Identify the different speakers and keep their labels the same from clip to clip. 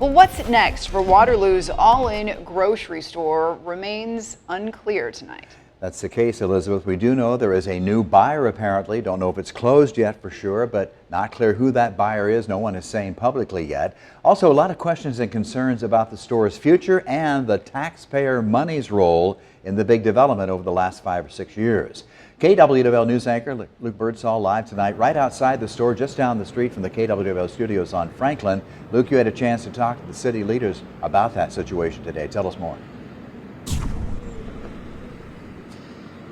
Speaker 1: Well, what's next for Waterloo's all-in grocery store remains unclear tonight.
Speaker 2: That's the case, Elizabeth. We do know there is a new buyer apparently. Don't know if it's closed yet for sure, but not clear who that buyer is. No one is saying publicly yet. Also, a lot of questions and concerns about the store's future and the taxpayer money's role in the big development over the last 5 or 6 years. KWWL news anchor Luke Birdsall live tonight right outside the store just down the street from the KWWL studios on Franklin. Luke, you had a chance to talk to the city leaders about that situation today. Tell us more.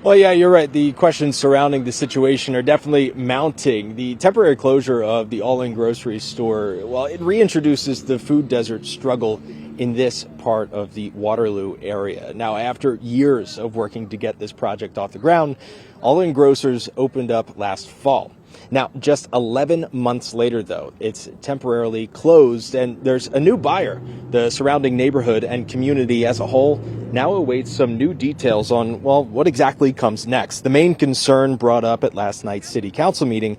Speaker 3: Well, yeah, you're right. The questions surrounding the situation are definitely mounting. The temporary closure of the all-in grocery store, well, it reintroduces the food desert struggle in this part of the Waterloo area. Now, after years of working to get this project off the ground, All-In Grocers opened up last fall. Now, just 11 months later, though, it's temporarily closed and there's a new buyer. The surrounding neighborhood and community as a whole now awaits some new details on, well, what exactly comes next. The main concern brought up at last night's city council meeting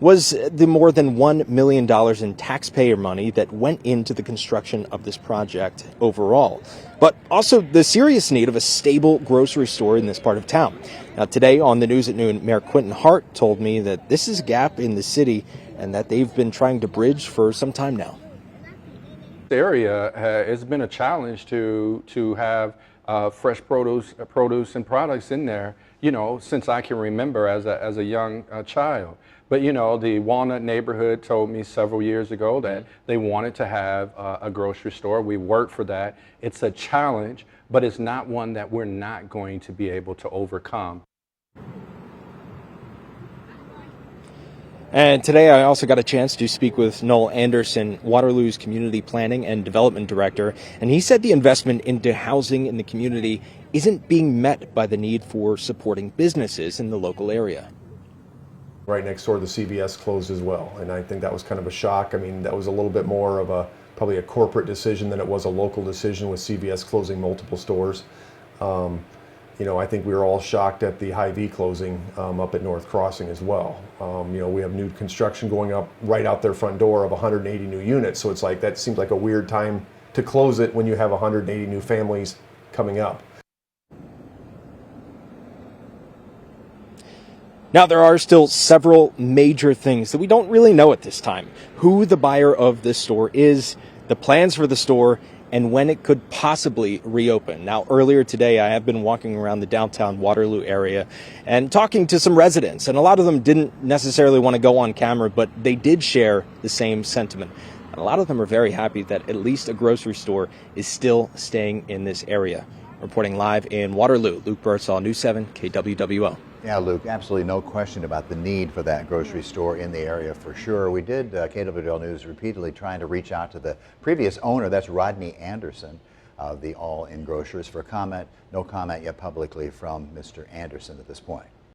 Speaker 3: was the more than $1 million in taxpayer money that went into the construction of this project overall, but also the serious need of a stable grocery store in this part of town. Now, today on the News at Noon, Mayor Quentin Hart told me that this is a gap in the city and that they've been trying to bridge for some time now.
Speaker 4: The area has been a challenge to have fresh produce and products in there, you know, since I can remember as a young child. But, you know, the Walnut neighborhood told me several years ago that they wanted to have a grocery store. We worked for that. It's a challenge, but it's not one that we're not going to be able to overcome.
Speaker 3: And today I also got a chance to speak with Noel Anderson, Waterloo's Community Planning and Development Director, and he said the investment into housing in the community isn't being met by the need for supporting businesses in the local area.
Speaker 5: Right next door, the CVS closed as well, and I think that was kind of a shock. I mean, that was a little bit more of probably a corporate decision than it was a local decision with CVS closing multiple stores. You know, I think we were all shocked at the Hy-Vee closing up at North Crossing as well. You know, we have new construction going up right out their front door of 180 new units, so it's like that seems like a weird time to close it when you have 180 new families coming up.
Speaker 3: Now, there are still several major things that we don't really know at this time. Who the buyer of this store is, the plans for the store, and when it could possibly reopen. Now, earlier today, I have been walking around the downtown Waterloo area and talking to some residents, and a lot of them didn't necessarily want to go on camera, but they did share the same sentiment. And a lot of them are very happy that at least a grocery store is still staying in this area. Reporting live in Waterloo, Luke Birdsall, News 7, KWWO.
Speaker 2: Yeah, Luke, absolutely no question about the need for that grocery store in the area for sure. We did, KWWL News, repeatedly trying to reach out to the previous owner, that's Rodney Anderson of the All-In Grocers, for comment. No comment yet publicly from Mr. Anderson at this point.